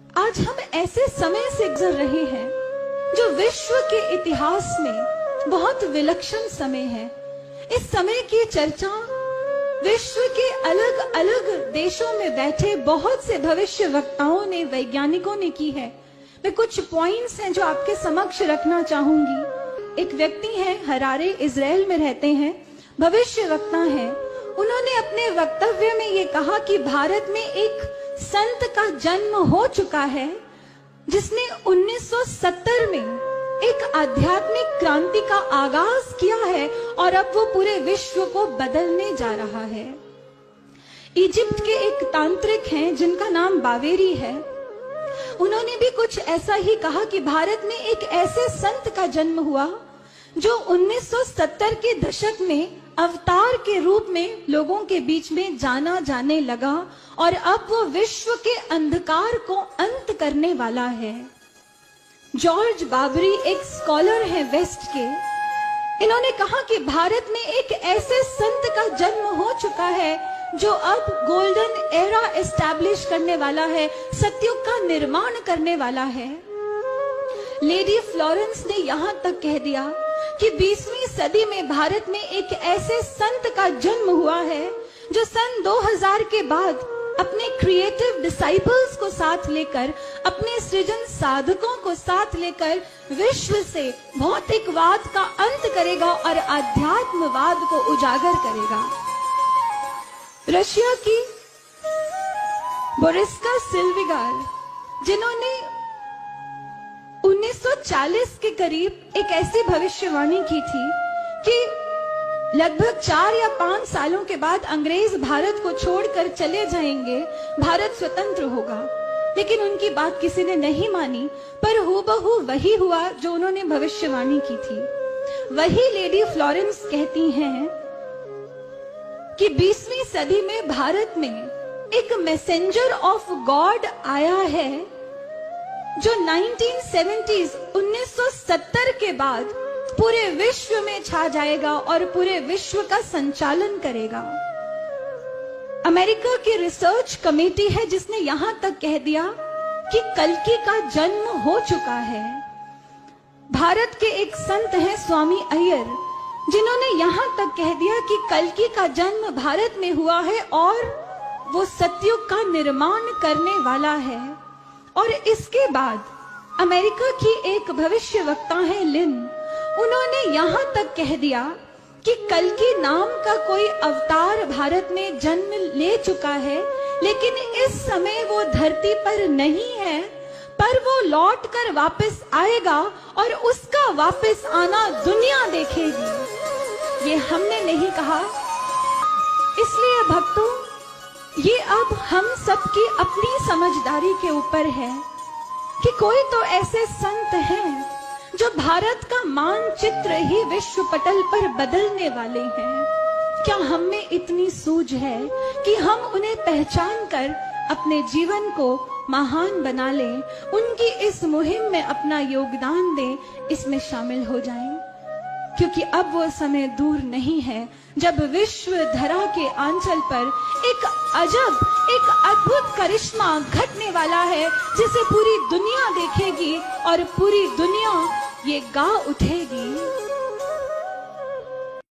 आज हम ऐसे समय से गुजर रहे हैं जो विश्व के इतिहास में बहुत विलक्षण समय है। इस समय की चर्चा विश्व के अलग अलग देशों में बैठे बहुत से भविष्य वक्ताओं ने, वैज्ञानिकों ने की है। मैं कुछ पॉइंट्स हैं जो आपके समक्ष रखना चाहूंगी। एक व्यक्ति हैं, हरारे, इजराइल में रहते हैं, भविष्य वक्ता हैं। उन्होंने अपने वक्तव्य में ये कहा कि भारत में एक संत का जन्म हो चुका है जिसने 1970 में एक आध्यात्मिक क्रांति का आगाज किया है और अब वो पूरे विश्व को बदलने जा रहा है। इजिप्ट के एक तांत्रिक हैं जिनका नाम बावेरी है। उन्होंने भी कुछ ऐसा ही कहा कि भारत में एक ऐसे संत का जन्म हुआ जो 1970 के दशक में अवतार के रूप में लोगों के बीच में जाना जाने लगा और अब वो विश्व के अंधकार को अंत करने वाला है। जॉर्ज बाबरी एक स्कॉलर है वेस्ट के। इन्होंने कहा कि भारत में एक ऐसे संत का जन्म हो चुका है जो अब गोल्डन एरा एस्टैब्लिश करने वाला है, सतयुग का निर्माण करने वाला है। लेडी फ्लोरेंस ने यहां तक कह दिया कि 20वीं सदी में भारत में एक ऐसे संत का जन्म हुआ है जो सन 2000 के बाद अपने क्रिएटिव डिसाइपल्स को साथ लेकर, अपने सृजन साधकों को साथ लेकर विश्व से भौतिकवाद का अंत करेगा और आध्यात्मवाद को उजागर करेगा। रशिया की बोरिस्का सिल्विगार, जिन्होंने 1940 के करीब एक ऐसी भविष्यवाणी की थी कि लगभग 4 या 5 सालों के बाद अंग्रेज भारत को छोड़कर चले जाएंगे, भारत स्वतंत्र होगा। लेकिन उनकी बात किसी ने नहीं मानी, पर हूबहू वही हुआ जो उन्होंने भविष्यवाणी की थी। वही लेडी फ्लोरेंस कहती हैं कि 20वीं सदी में भारत में एक मैसेंजर ऑफ गॉड आया है जो 1970 के बाद पूरे विश्व में छा जाएगा और पूरे विश्व का संचालन करेगा। अमेरिका की रिसर्च कमेटी है जिसने यहां तक कह दिया कि कल्कि का जन्म हो चुका है। भारत के एक संत हैं स्वामी अय्यर, जिन्होंने यहां तक कह दिया कि कल्कि का जन्म भारत में हुआ है और वो सतयुग का निर्माण करने वाला है। और इसके बाद अमेरिका की एक भविष्य वक्ता है लिन, उन्होंने यहां तक कह दिया कि कल्कि नाम का कोई अवतार भारत में जन्म ले चुका है, लेकिन इस समय वो धरती पर नहीं है, पर वो लौट कर वापस आएगा और उसका वापस आना दुनिया देखेगी। ये हमने नहीं कहा। इसलिए भक्तों, ये अब हम सबकी अपनी समझदारी के ऊपर है कि कोई तो ऐसे संत हैं जो भारत का मानचित्र ही विश्व पटल पर बदलने वाले हैं। क्या हम में इतनी सूझ है कि हम उन्हें पहचान कर अपने जीवन को महान बना लें, उनकी इस मुहिम में अपना योगदान दें, इसमें शामिल हो जाएं? क्योंकि अब वो समय दूर नहीं है जब विश्व धरा के आंचल पर एक अजब, एक अद्भुत करिश्मा घटने वाला है जिसे पूरी दुनिया देखेगी और पूरी दुनिया ये गा उठेगी।